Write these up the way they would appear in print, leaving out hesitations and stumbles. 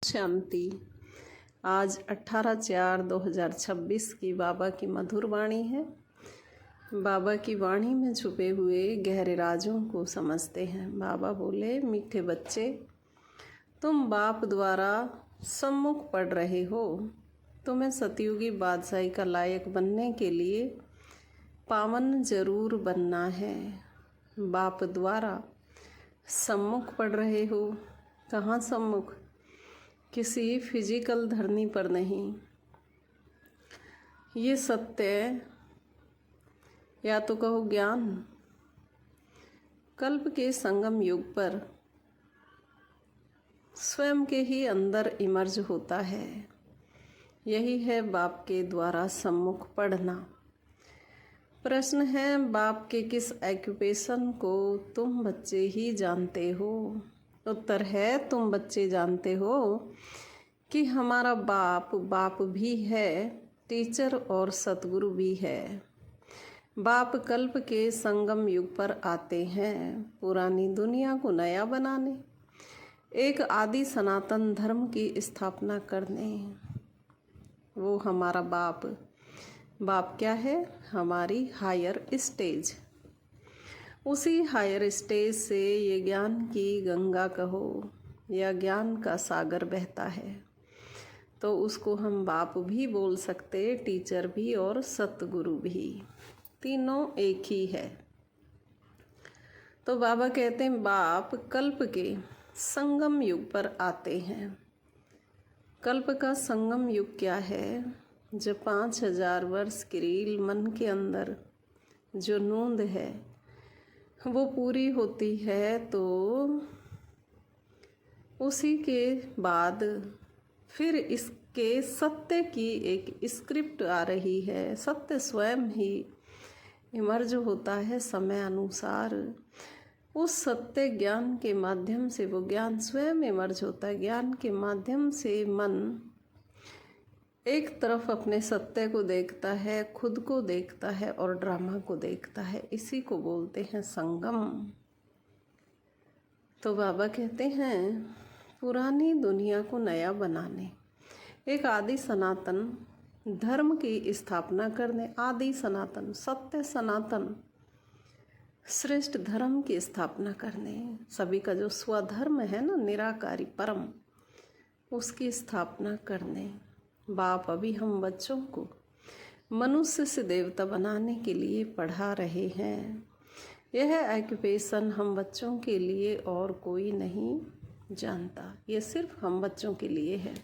शांति। आज 18/4/2026 की बाबा की मधुर वाणी है। बाबा की वाणी में छुपे हुए गहरे राजों को समझते हैं। बाबा बोले, मीठे बच्चे, तुम बाप द्वारा सम्मुख पढ़ रहे हो। तुम्हें सतयुगी बादशाही का लायक बनने के लिए पावन जरूर बनना है। बाप द्वारा सम्मुख पढ़ रहे हो। कहाँ सम्मुख? किसी फिजिकल धरनी पर नहीं। ये सत्य या तो कहो ज्ञान कल्प के संगम युग पर स्वयं के ही अंदर इमर्ज होता है। यही है बाप के द्वारा सम्मुख पढ़ना। प्रश्न है, बाप के किस ऑक्यूपेशन को तुम बच्चे ही जानते हो? उत्तर है, तुम बच्चे जानते हो कि हमारा बाप भी है, टीचर और सतगुरु भी है। बाप कल्प के संगम युग पर आते हैं पुरानी दुनिया को नया बनाने, एक आदि सनातन धर्म की स्थापना करने। वो हमारा बाप क्या है? हमारी हायर स्टेज। उसी हायर स्टेज से ये ज्ञान की गंगा कहो या ज्ञान का सागर बहता है, तो उसको हम बाप भी बोल सकते, टीचर भी और सतगुरु भी। तीनों एक ही है। तो बाबा कहते हैं बाप कल्प के संगम युग पर आते हैं। कल्प का संगम युग क्या है? जब 5000 वर्ष की रील मन के अंदर जो नूंद है वो पूरी होती है, तो उसी के बाद फिर इसके सत्य की एक स्क्रिप्ट आ रही है। सत्य स्वयं ही इमर्ज होता है समय अनुसार। उस सत्य ज्ञान के माध्यम से वो ज्ञान स्वयं इमर्ज होता है। ज्ञान के माध्यम से मन एक तरफ अपने सत्य को देखता है, खुद को देखता है और ड्रामा को देखता है। इसी को बोलते हैं संगम। तो बाबा कहते हैं पुरानी दुनिया को नया बनाने, एक आदि सनातन धर्म की स्थापना करने, आदि सनातन सत्य सनातन श्रेष्ठ धर्म की स्थापना करने, सभी का जो स्वधर्म है ना, निराकारी परम, उसकी स्थापना करने। बाप अभी हम बच्चों को मनुष्य से देवता बनाने के लिए पढ़ा रहे हैं। यह ऑक्यूपेशन हम बच्चों के लिए और कोई नहीं जानता, ये सिर्फ हम बच्चों के लिए है।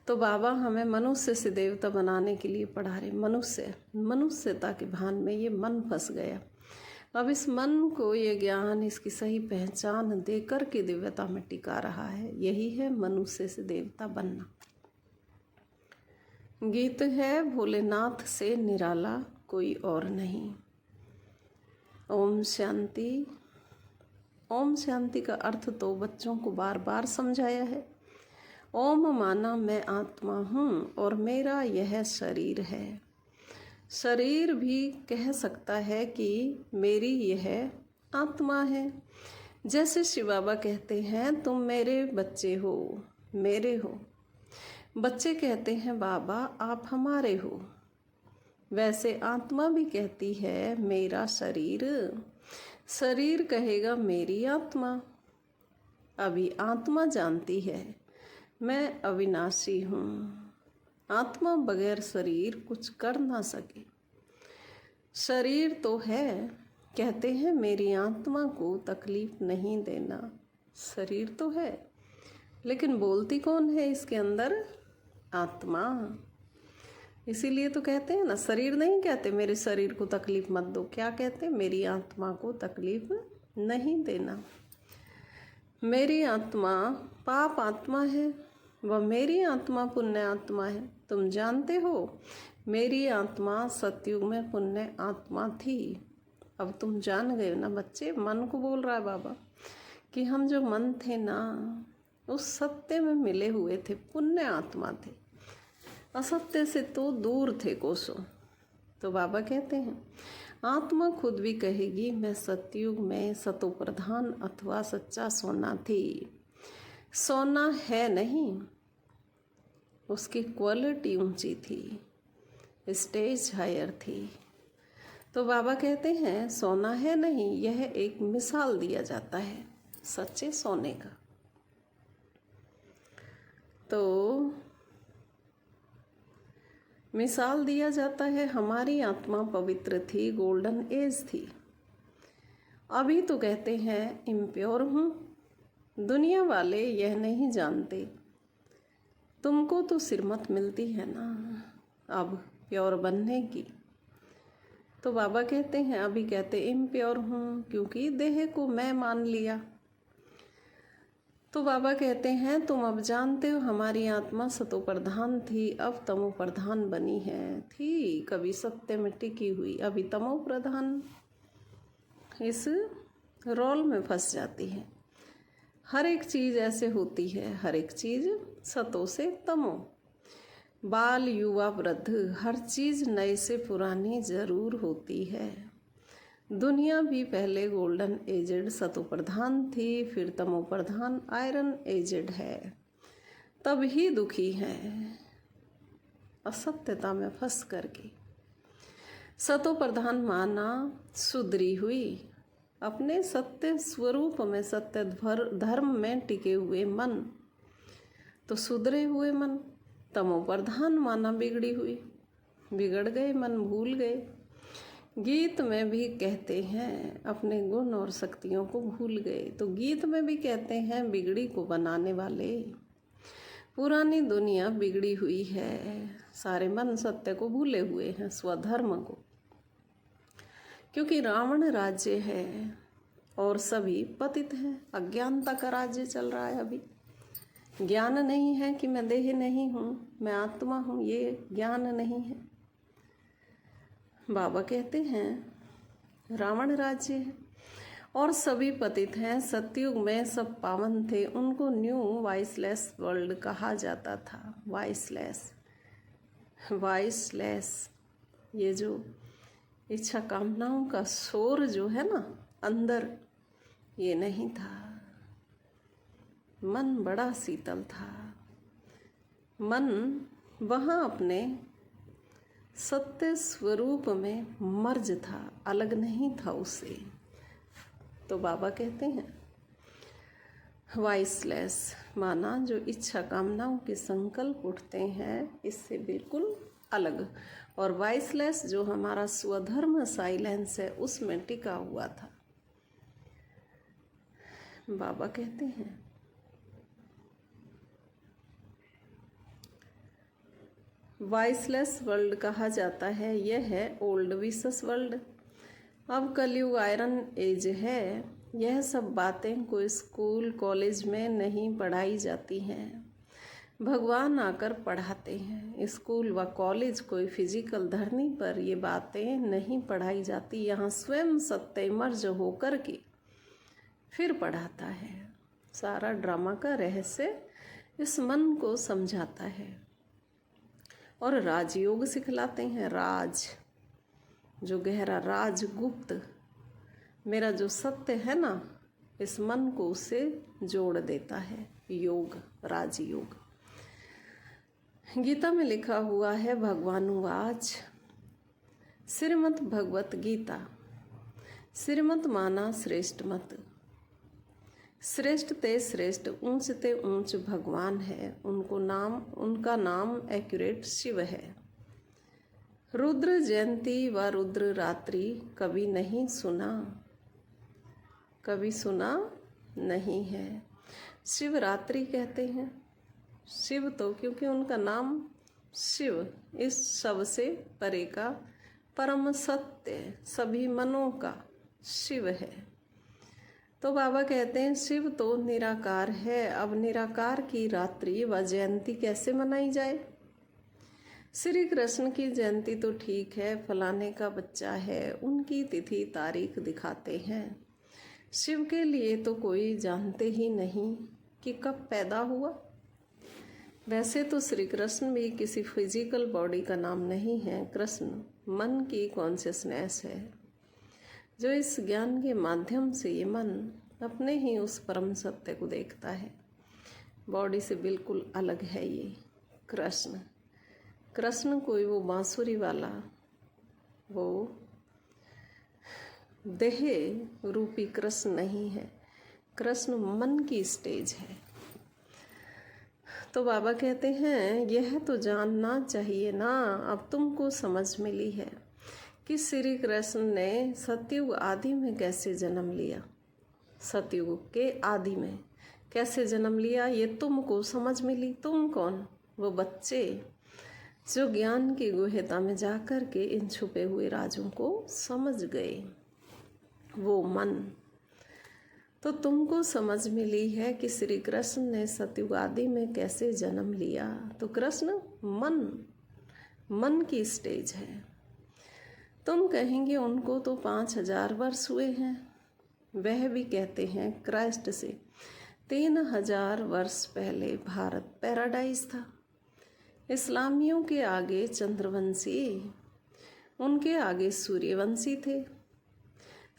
तो बाबा हमें मनुष्य से देवता बनाने के लिए पढ़ा रहे। मनुष्यता के भान में ये मन फंस गया। अब इस मन को ये ज्ञान, इसकी सही पहचान दे कर के दिव्यता में टिका रहा है। यही है मनुष्य से देवता बनना। गीत है, भोलेनाथ से निराला कोई और नहीं। ओम शांति। ओम शांति का अर्थ तो बच्चों को बार बार समझाया है। ओम माना मैं आत्मा हूँ और मेरा यह शरीर है। शरीर भी कह सकता है कि मेरी यह आत्मा है। जैसे शिव बाबा कहते हैं तुम मेरे बच्चे हो, मेरे हो। बच्चे कहते हैं बाबा आप हमारे हो। वैसे आत्मा भी कहती है मेरा शरीर, शरीर कहेगा मेरी आत्मा। अभी आत्मा जानती है मैं अविनाशी हूँ। आत्मा बगैर शरीर कुछ कर ना सके। शरीर तो है, कहते हैं मेरी आत्मा को तकलीफ नहीं देना। शरीर तो है, लेकिन बोलती कौन है इसके अंदर? आत्मा। इसीलिए तो कहते हैं ना, शरीर नहीं कहते मेरे शरीर को तकलीफ मत दो। क्या कहते? मेरी आत्मा को तकलीफ नहीं देना। मेरी आत्मा पाप आत्मा है, वह मेरी आत्मा पुण्य आत्मा है। तुम जानते हो मेरी आत्मा सतयुग में पुण्य आत्मा थी। अब तुम जान गए ना बच्चे। मन को बोल रहा है बाबा कि हम जो मन थे ना, उस सत्य में मिले हुए थे, पुण्य आत्मा थे, असत्य से तो दूर थे कोसों। तो बाबा कहते हैं आत्मा खुद भी कहेगी मैं सतयुग में सतो प्रधान अथवा सच्चा सोना थी। सोना है नहीं, उसकी क्वालिटी ऊंची थी, स्टेज हायर थी। तो बाबा कहते हैं सोना है नहीं, यह एक मिसाल दिया जाता है सच्चे सोने का। तो मिसाल दिया जाता है, हमारी आत्मा पवित्र थी, गोल्डन एज थी। अभी तो कहते हैं इम्प्योर हूँ। दुनिया वाले यह नहीं जानते, तुमको तो सिरमत मिलती है ना अब प्योर बनने की। तो बाबा कहते हैं अभी कहते इम्प्योर हूँ क्योंकि देह को मैं मान लिया। तो बाबा कहते हैं तुम अब जानते हो हमारी आत्मा सतो प्रधान थी, अब तमो प्रधान बनी है। थी कभी सत्य में टिकी हुई, अभी तमो प्रधान इस रोल में फंस जाती है। हर एक चीज़ ऐसे होती है, हर एक चीज़ सतो से तमो, बाल युवा वृद्ध, हर चीज़ नए से पुरानी ज़रूर होती है। दुनिया भी पहले गोल्डन एजेड सतो प्रधान थी, फिर तमो प्रधान आयरन एजेड है। तब ही दुखी है असत्यता में फंस करके। सतो प्रधान माना सुधरी हुई, अपने सत्य स्वरूप में सत्य धर्म में टिके हुए मन, तो सुधरे हुए मन। तमो प्रधान माना बिगड़ी हुई, बिगड़ गए मन, भूल गए। गीत में भी कहते हैं अपने गुण और शक्तियों को भूल गए। तो गीत में भी कहते हैं बिगड़ी को बनाने वाले। पुरानी दुनिया बिगड़ी हुई है, सारे मन सत्य को भूले हुए हैं, स्वधर्म को। क्योंकि रावण राज्य है और सभी पतित हैं, अज्ञानता का राज्य चल रहा है। अभी ज्ञान नहीं है कि मैं देह नहीं हूँ, मैं आत्मा हूँ, ये ज्ञान नहीं है। बाबा कहते हैं रावण राज्य है और सभी पतित हैं। सतयुग में सब पावन थे, उनको न्यू वाइसलेस वर्ल्ड कहा जाता था। वाइसलेस ये जो इच्छा कामनाओं का शोर जो है ना अंदर, ये नहीं था। मन बड़ा शीतल था, मन वहाँ अपने सत्य स्वरूप में मर्ज था, अलग नहीं था उससे। तो बाबा कहते हैं वाइसलेस माना जो इच्छा कामनाओं के संकल्प उठते हैं इससे बिल्कुल अलग, और वाइसलेस जो हमारा स्वधर्म साइलेंस है उसमें टिका हुआ था। बाबा कहते हैं वाइसलेस वर्ल्ड कहा जाता है, यह है ओल्ड विशस वर्ल्ड। अब कलयुग आयरन एज है। यह सब बातें कोई स्कूल कॉलेज में नहीं पढ़ाई जाती हैं, भगवान आकर पढ़ाते हैं। स्कूल व कॉलेज कोई फिजिकल धरनी पर ये बातें नहीं पढ़ाई जाती, यहाँ स्वयं सत्य मर्ज होकर के फिर पढ़ाता है। सारा ड्रामा का रहस्य इस मन को समझाता है और राजयोग सिखलाते हैं। राज जो गहरा राज गुप्त मेरा जो सत्य है ना, इस मन को उससे जोड़ देता है। योग, राजयोग। गीता में लिखा हुआ है भगवानुवाच श्रीमद् भगवत गीता। श्रीमत माना श्रेष्ठ मत, श्रेष्ठ ते श्रेष्ठ, ऊंच ते ऊंच भगवान है। उनका नाम एक्यूरेट शिव है। रुद्र जयंती व रुद्र रात्रि कभी नहीं सुना, कभी सुना नहीं है। शिवरात्रि कहते हैं शिव तो क्योंकि उनका नाम शिव, इस सब से परे का परम सत्य सभी मनों का शिव है। तो बाबा कहते हैं शिव तो निराकार है। अब निराकार की रात्रि व जयंती कैसे मनाई जाए? श्री कृष्ण की जयंती तो ठीक है, फलाने का बच्चा है, उनकी तिथि तारीख दिखाते हैं। शिव के लिए तो कोई जानते ही नहीं कि कब पैदा हुआ। वैसे तो श्री कृष्ण भी किसी फिजिकल बॉडी का नाम नहीं है। कृष्ण मन की कॉन्शियसनेस है, जो इस ज्ञान के माध्यम से ये मन अपने ही उस परम सत्य को देखता है। बॉडी से बिल्कुल अलग है ये कृष्ण। कृष्ण कोई वो बांसुरी वाला, वो देह रूपी कृष्ण नहीं है। कृष्ण मन की स्टेज है। तो बाबा कहते हैं यह तो जानना चाहिए ना, अब तुमको समझ मिली है कि श्री कृष्ण ने सतयुग आदि में कैसे जन्म लिया। सतयुग के आदि में कैसे जन्म लिया ये तुमको समझ मिली। तुम कौन? वो बच्चे जो ज्ञान की गुहेता में जाकर के इन छुपे हुए राजों को समझ गए, वो मन। तो तुमको समझ मिली है कि श्री कृष्ण ने सतयुग आदि में कैसे जन्म लिया। तो कृष्ण मन की स्टेज है। तुम कहेंगे उनको तो 5000 वर्ष हुए हैं। वह भी कहते हैं क्राइस्ट से 3000 वर्ष पहले भारत पैराडाइज था। इस्लामियों के आगे चंद्रवंशी, उनके आगे सूर्यवंशी थे।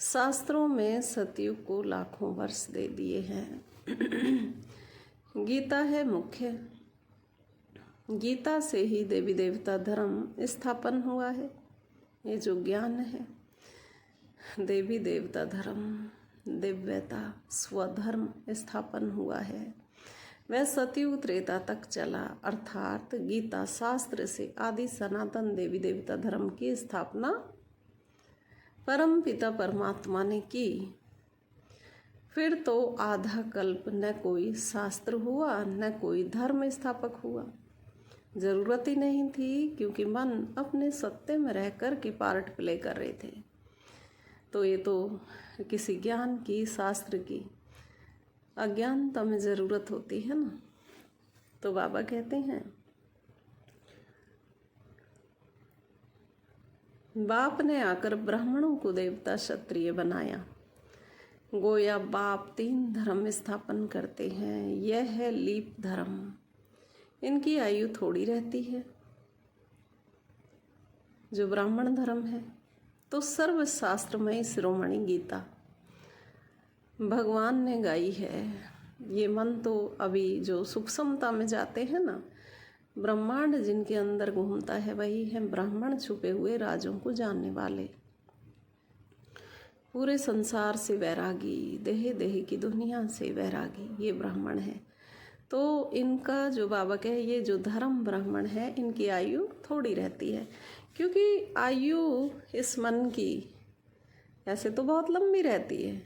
शास्त्रों में सतयुग को लाखों वर्ष दे दिए हैं। गीता है मुख्य। गीता से ही देवी देवता धर्म स्थापन हुआ है। ये जो ज्ञान है, देवी देवता धर्म, दिव्यता, स्वधर्म स्थापन हुआ है, वह सतयुग त्रेता तक चला। अर्थात गीता शास्त्र से आदि सनातन देवी देवता धर्म की स्थापना परम पिता परमात्मा ने की। फिर तो आधा कल्प न कोई शास्त्र हुआ न कोई धर्म स्थापक हुआ। जरूरत ही नहीं थी, क्योंकि मन अपने सत्य में रह कर के पार्ट प्ले कर रहे थे। तो ये तो किसी ज्ञान की, शास्त्र की अज्ञानता में ज़रूरत होती है ना। तो बाबा कहते हैं बाप ने आकर ब्राह्मणों को देवता क्षत्रिय बनाया। गोया बाप 3 धर्म स्थापन करते हैं। यह है लीप धर्म। इनकी आयु थोड़ी रहती है। जो ब्राह्मण धर्म है तो सर्वशास्त्रमय शिरोमणि गीता भगवान ने गाई है। ये मन तो अभी जो सूक्ष्मता में जाते हैं ना, ब्रह्मांड जिनके अंदर घूमता है वही है ब्राह्मण, छुपे हुए राजों को जानने वाले, पूरे संसार से वैरागी, देह की दुनिया से वैरागी, ये ब्राह्मण है। तो इनका जो बाबा कहे ये जो धर्म ब्राह्मण है, इनकी आयु थोड़ी रहती है। क्योंकि आयु इस मन की ऐसे तो बहुत लंबी रहती है,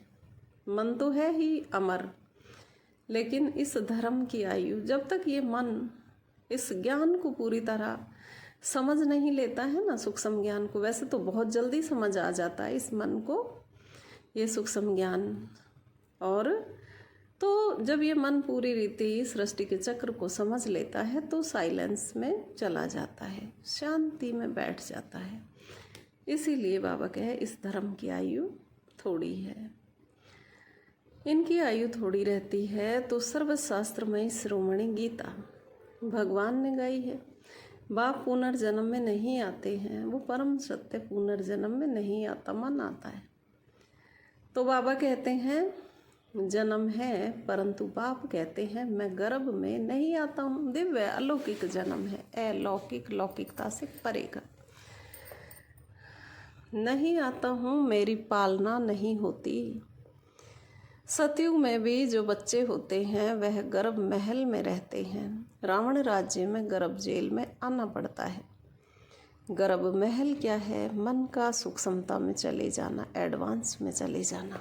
मन तो है ही अमर, लेकिन इस धर्म की आयु जब तक ये मन इस ज्ञान को पूरी तरह समझ नहीं लेता है ना, सूक्ष्म ज्ञान को, वैसे तो बहुत जल्दी समझ आ जाता है इस मन को ये सूक्ष्म ज्ञान। और तो जब ये मन पूरी रीति सृष्टि के चक्र को समझ लेता है तो साइलेंस में चला जाता है, शांति में बैठ जाता है। इसीलिए बाबा कहे इस धर्म की आयु थोड़ी है। इनकी आयु थोड़ी रहती है तो सर्वशास्त्रमय शिरोमणि गीता भगवान ने गाई है। बाप पुनर्जन्म में नहीं आते हैं, वो परम सत्य पुनर्जन्म में नहीं आता, मन आता है। तो बाबा कहते हैं जन्म है, परंतु बाप कहते हैं मैं गर्भ में नहीं आता हूँ। दिव्य अलौकिक जन्म है, अलौकिक, लौकिकता से परे का नहीं आता हूँ, मेरी पालना नहीं होती। सतयुग में भी जो बच्चे होते हैं वह गर्भ महल में रहते हैं। रावण राज्य में गर्भ जेल में आना पड़ता है। गर्भ महल क्या है? मन का सूक्ष्मता में चले जाना, एडवांस में चले जाना,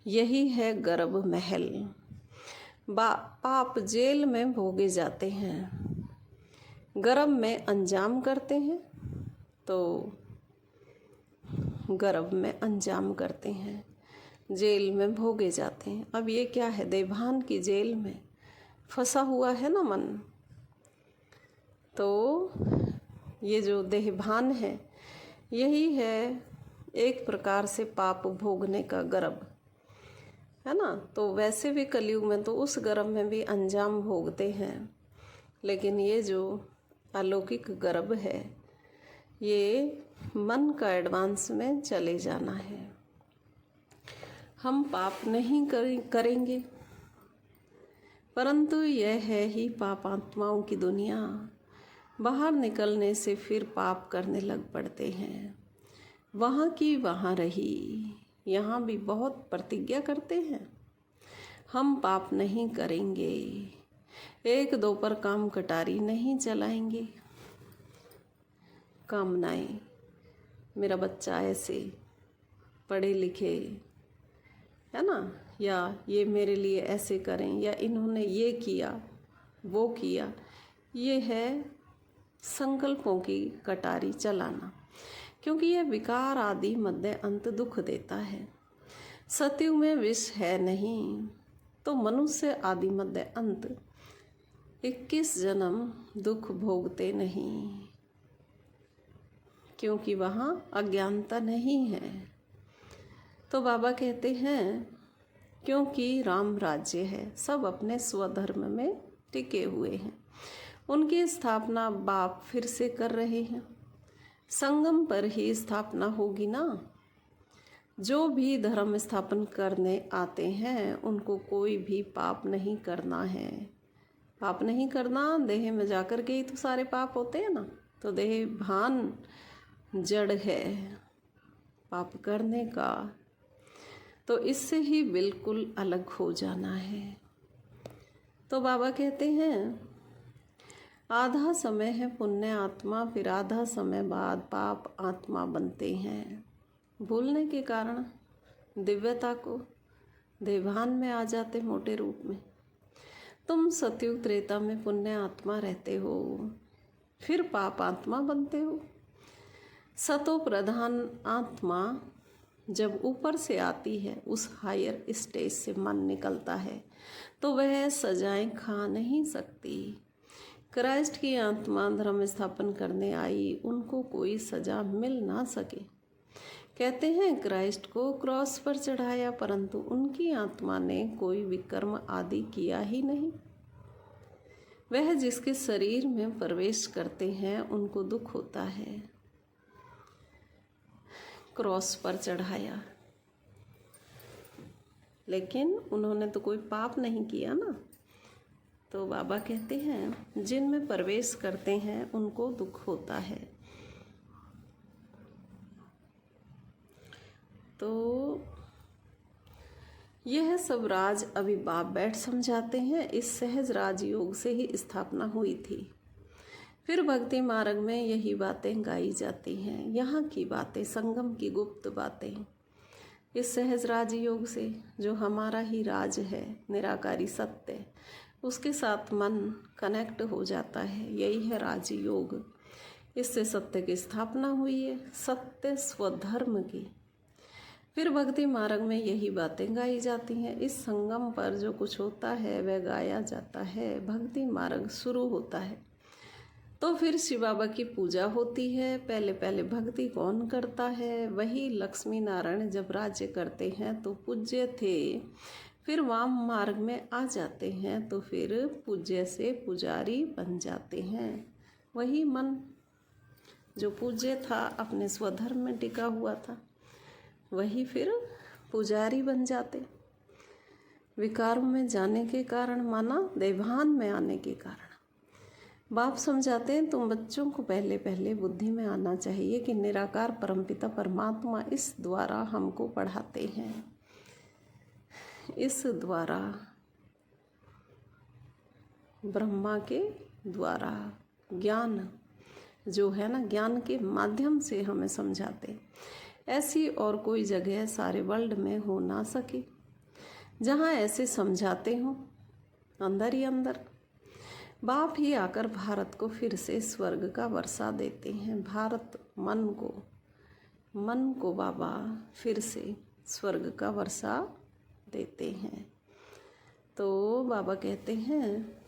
यही है गर्भ महल। पाप जेल में भोगे जाते हैं, गर्भ में अंजाम करते हैं, तो गर्भ में अंजाम करते हैं, जेल में भोगे जाते हैं। अब ये क्या है? देवभान की जेल में फंसा हुआ है ना मन। तो ये जो देहभान है यही है एक प्रकार से पाप भोगने का गर्भ, है ना। तो वैसे भी कलयुग में तो उस गर्भ में भी अंजाम भोगते हैं, लेकिन ये जो अलौकिक गर्भ है ये मन का एडवांस में चले जाना है। हम पाप नहीं करेंगे, परंतु यह है ही पापात्माओं की दुनिया। बाहर निकलने से फिर पाप करने लग पड़ते हैं। वहाँ की वहाँ रही, यहाँ भी बहुत प्रतिज्ञा करते हैं, हम पाप नहीं करेंगे, एक दो पर काम कटारी नहीं चलाएंगे। कामनाएं, मेरा बच्चा ऐसे पढ़े लिखे, है ना, या ये मेरे लिए ऐसे करें, या इन्होंने ये किया वो किया, ये है संकल्पों की कटारी चलाना, क्योंकि यह विकार आदि मध्य अंत दुख देता है। सतयुग में विष है नहीं, तो मनुष्य आदि मध्य अंत 21 जन्म दुख भोगते नहीं, क्योंकि वहाँ अज्ञानता नहीं है। तो बाबा कहते हैं क्योंकि राम राज्य है, सब अपने स्वधर्म में टिके हुए हैं, उनकी स्थापना बाप फिर से कर रहे हैं। संगम पर ही स्थापना होगी ना। जो भी धर्म स्थापन करने आते हैं उनको कोई भी पाप नहीं करना है। पाप नहीं करना, देह में जाकर के ही तो सारे पाप होते हैं ना। तो देह भान जड़ है पाप करने का, तो इससे ही बिल्कुल अलग हो जाना है। तो बाबा कहते हैं आधा समय है पुण्य आत्मा, फिर आधा समय बाद पाप आत्मा बनते हैं। भूलने के कारण दिव्यता को देवान में आ जाते मोटे रूप में। तुम सतयुग त्रेता में पुण्य आत्मा रहते हो, फिर पाप आत्मा बनते हो। सतो प्रधान आत्मा जब ऊपर से आती है, उस हायर स्टेज से मन निकलता है, तो वह सजाएं खा नहीं सकती। क्राइस्ट की आत्मा धर्म स्थापन करने आई, उनको कोई सजा मिल ना सके। कहते हैं क्राइस्ट को क्रॉस पर चढ़ाया, परंतु उनकी आत्मा ने कोई विकर्म आदि किया ही नहीं। वह जिसके शरीर में प्रवेश करते हैं उनको दुख होता है। क्रॉस पर चढ़ाया, लेकिन उन्होंने तो कोई पाप नहीं किया ना। तो बाबा कहते हैं जिनमें प्रवेश करते हैं उनको दुख होता है। तो यह सब राज अभी बाप बैठ समझाते हैं। इस सहज राजयोग से ही स्थापना हुई थी। फिर भक्ति मार्ग में यही बातें गाई जाती हैं, यहाँ की बातें, संगम की गुप्त बातें। इस सहज राजयोग से जो हमारा ही राज है, निराकारी सत्य, उसके साथ मन कनेक्ट हो जाता है। यही है राजयोग। इससे सत्य की स्थापना हुई है, सत्य स्वधर्म की। फिर भक्ति मार्ग में यही बातें गाई जाती हैं। इस संगम पर जो कुछ होता है वह गाया जाता है। भक्ति मार्ग शुरू होता है तो फिर शिव बाबा की पूजा होती है। पहले पहले भक्ति कौन करता है? वही लक्ष्मी नारायण जब राज्य करते हैं तो पूज्य थे, फिर वाम मार्ग में आ जाते हैं तो फिर पूज्य से पुजारी बन जाते हैं। वही मन जो पूज्य था, अपने स्वधर्म में टिका हुआ था, वही फिर पुजारी बन जाते। विकारों में जाने के कारण, माना देवान में आने के कारण। बाप समझाते हैं तुम बच्चों को पहले पहले बुद्धि में आना चाहिए कि निराकार परमपिता परमात्मा इस द्वारा हमको पढ़ाते हैं। इस द्वारा, ब्रह्मा के द्वारा ज्ञान जो है ना, ज्ञान के माध्यम से हमें समझाते। ऐसी और कोई जगह सारे वर्ल्ड में हो ना सके जहाँ ऐसे समझाते हों। अंदर ही अंदर बाप ही आकर भारत को फिर से स्वर्ग का वर्षा देते हैं। भारत मन को बाबा फिर से स्वर्ग का वर्षा देते हैं। तो बाबा कहते हैं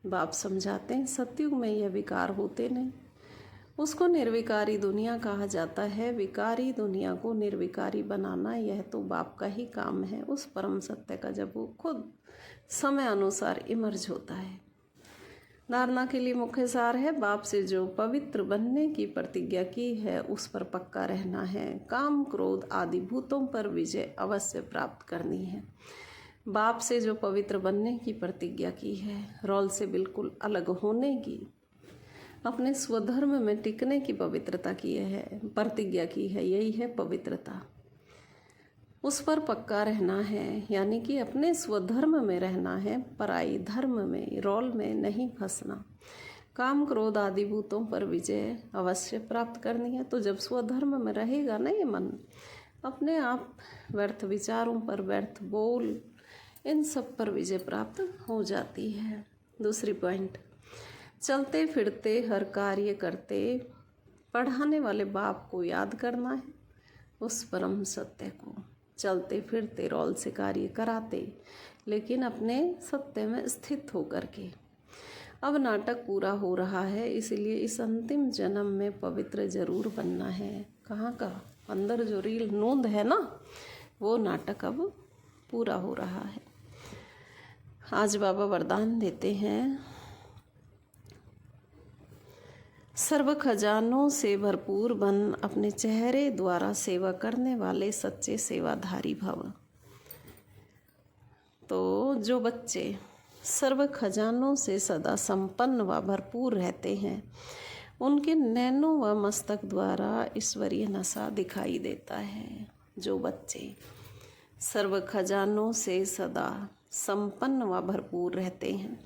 बाप समझाते हैं सतयुग में यह विकार होते नहीं, उसको निर्विकारी दुनिया कहा जाता है। विकारी दुनिया को निर्विकारी बनाना यह तो बाप का ही काम है, उस परम सत्य का जब वो खुद समय अनुसार इमर्ज होता है। धारणा के लिए मुख्य सार है, बाप से जो पवित्र बनने की प्रतिज्ञा की है उस पर पक्का रहना है। काम क्रोध आदि भूतों पर विजय अवश्य प्राप्त करनी है। बाप से जो पवित्र बनने की प्रतिज्ञा की है, रोल से बिल्कुल अलग होने की, अपने स्वधर्म में टिकने की पवित्रता की है, प्रतिज्ञा की है, यही है पवित्रता। उस पर पक्का रहना है, यानी कि अपने स्वधर्म में रहना है, पराई धर्म में, रोल में नहीं फंसना। काम क्रोध आदि भूतों पर विजय अवश्य प्राप्त करनी है। तो जब स्वधर्म में रहेगा ना ये मन, अपने आप व्यर्थ विचारों पर, व्यर्थ बोल, इन सब पर विजय प्राप्त हो जाती है। दूसरी पॉइंट, चलते फिरते हर कार्य करते पढ़ाने वाले बाप को याद करना है, उस परम सत्य को। चलते फिरते रोल से कार्य कराते, लेकिन अपने सत्य में स्थित होकर के। अब नाटक पूरा हो रहा है, इसलिए इस अंतिम जन्म में पवित्र जरूर बनना है। कहाँ का अंदर जो रील नूंद है ना, वो नाटक अब पूरा हो रहा है। आज बाबा वरदान देते हैं, सर्व खजानों से भरपूर बन, अपने चेहरे द्वारा सेवा करने वाले सच्चे सेवाधारी भव। तो जो बच्चे सर्व खजानों से सदा संपन्न व भरपूर रहते हैं, उनके नैनों व मस्तक द्वारा ईश्वरीय नशा दिखाई देता है। जो बच्चे सर्व खजानों से सदा संपन्न व भरपूर रहते हैं,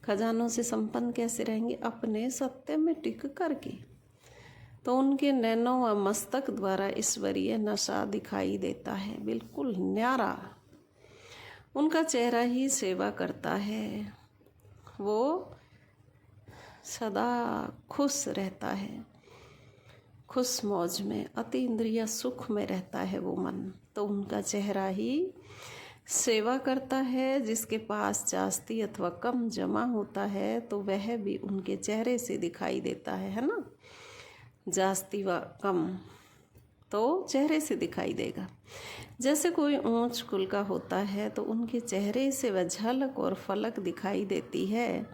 खजानों से संपन्न कैसे रहेंगे? अपने सत्य में टिक करके। तो उनके नैनों व मस्तक द्वारा ईश्वरीय नशा दिखाई देता है, बिल्कुल न्यारा। उनका चेहरा ही सेवा करता है, वो सदा खुश रहता है, खुश मौज में, अति इंद्रिय सुख में रहता है वो मन। तो उनका चेहरा ही सेवा करता है। जिसके पास जास्ती अथवा कम जमा होता है, तो वह भी उनके चेहरे से दिखाई देता है ना। जास्ती व कम तो चेहरे से दिखाई देगा। जैसे कोई ऊंच कुल का होता है, तो उनके चेहरे से वह झलक और फलक दिखाई देती है।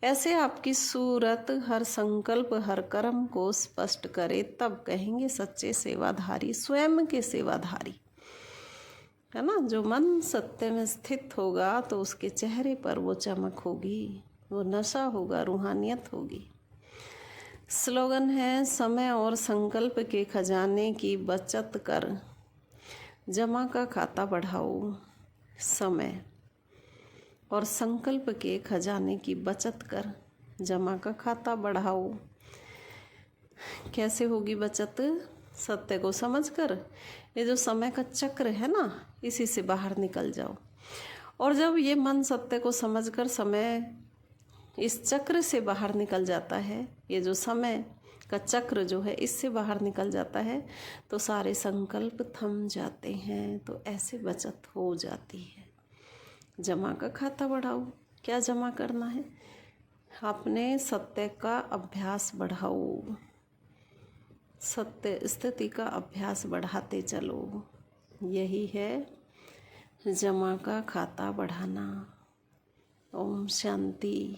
ऐसे आपकी सूरत हर संकल्प, हर कर्म को स्पष्ट करे, तब कहेंगे सच्चे सेवाधारी, स्वयं के सेवाधारी, है ना। जो मन सत्य में स्थित होगा, तो उसके चेहरे पर वो चमक होगी, वो नशा होगा, रूहानियत होगी। स्लोगन है, समय और संकल्प के खजाने की बचत कर, जमा का खाता बढ़ाओ। समय और संकल्प के खजाने की बचत कर, जमा का खाता बढ़ाओ। कैसे होगी बचत? सत्य को समझकर। ये जो समय का चक्र है ना, इसी से बाहर निकल जाओ। और जब ये मन सत्य को समझकर समय इस चक्र से बाहर निकल जाता है, ये जो समय का चक्र जो है इससे बाहर निकल जाता है, तो सारे संकल्प थम जाते हैं। तो ऐसे बचत हो जाती है। जमा का खाता बढ़ाओ। क्या जमा करना है? अपने सत्य का अभ्यास बढ़ाओ, सत्य स्थिति का अभ्यास बढ़ाते चलो। यही है जमा का खाता बढ़ाना। ओम शांति।